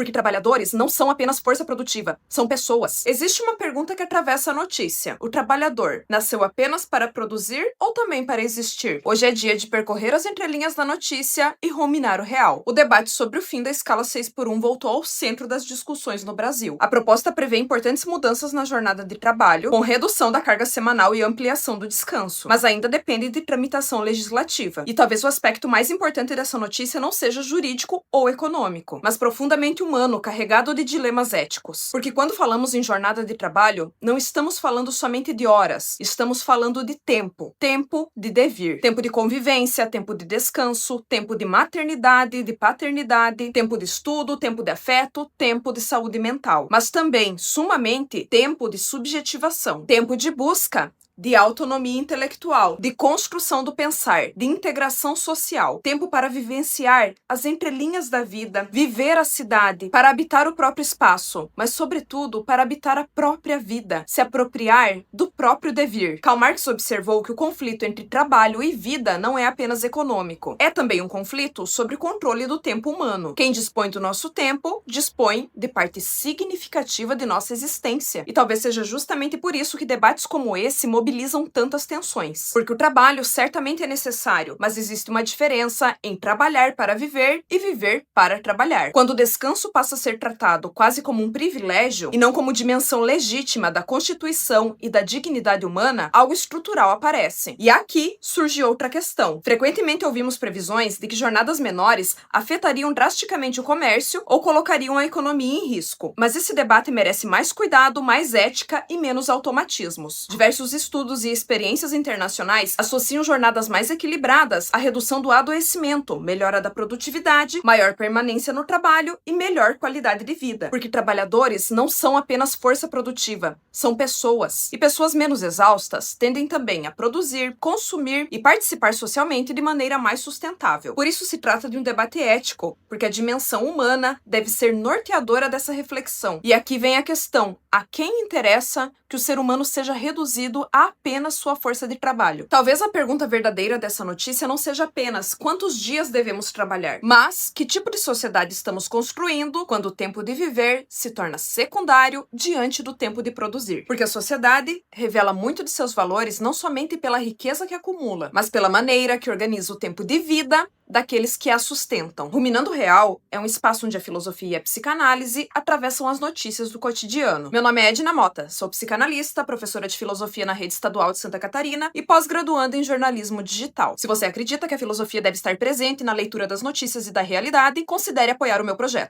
Porque trabalhadores não são apenas força produtiva, são pessoas. Existe uma pergunta que atravessa a notícia. O trabalhador nasceu apenas para produzir ou também para existir? Hoje é dia de percorrer as entrelinhas da notícia e ruminar o real. O debate sobre o fim da escala 6x1 voltou ao centro das discussões no Brasil. A proposta prevê importantes mudanças na jornada de trabalho, com redução da carga semanal e ampliação do descanso, mas ainda depende de tramitação legislativa. E talvez o aspecto mais importante dessa notícia não seja jurídico ou econômico, mas profundamente humano, carregado de dilemas éticos. Porque quando falamos em jornada de trabalho, não estamos falando somente de horas, estamos falando de tempo. Tempo de devir. Tempo de convivência, tempo de descanso, tempo de maternidade, de paternidade, tempo de estudo, tempo de afeto, tempo de saúde mental. Mas também, sumamente, tempo de subjetivação, tempo de busca de autonomia intelectual, de construção do pensar, de integração social, tempo para vivenciar as entrelinhas da vida, viver a cidade, para habitar o próprio espaço, mas sobretudo para habitar a própria vida, se apropriar do próprio devir. Karl Marx observou que o conflito entre trabalho e vida não é apenas econômico, é também um conflito sobre o controle do tempo humano. Quem dispõe do nosso tempo, dispõe de parte significativa de nossa existência. E talvez seja justamente por isso que debates como esse mobilizam tantas tensões. Porque o trabalho certamente é necessário, mas existe uma diferença em trabalhar para viver e viver para trabalhar. Quando o descanso passa a ser tratado quase como um privilégio e não como dimensão legítima da Constituição e da dignidade humana, algo estrutural aparece. E aqui surge outra questão. Frequentemente ouvimos previsões de que jornadas menores afetariam drasticamente o comércio ou colocariam a economia em risco. Mas esse debate merece mais cuidado, mais ética e menos automatismos. Diversos estudos e experiências internacionais associam jornadas mais equilibradas à redução do adoecimento, melhora da produtividade, maior permanência no trabalho e melhor qualidade de vida. Porque trabalhadores não são apenas força produtiva, são pessoas. E pessoas menos exaustas tendem também a produzir, consumir e participar socialmente de maneira mais sustentável. Por isso se trata de um debate ético, porque a dimensão humana deve ser norteadora dessa reflexão. E aqui vem a questão: a quem interessa que o ser humano seja reduzido a apenas sua força de trabalho? Talvez a pergunta verdadeira dessa notícia não seja apenas quantos dias devemos trabalhar, mas que tipo de sociedade estamos construindo quando o tempo de viver se torna secundário diante do tempo de produzir. Porque a sociedade revela muito de seus valores não somente pela riqueza que acumula, mas pela maneira que organiza o tempo de vida daqueles que a sustentam. Ruminando o Real é um espaço onde a filosofia e a psicanálise atravessam as notícias do cotidiano. Meu nome é Edna Mota, sou psicanalista, professora de filosofia na Rede Estadual de Santa Catarina e pós-graduanda em jornalismo digital. Se você acredita que a filosofia deve estar presente na leitura das notícias e da realidade, considere apoiar o meu projeto.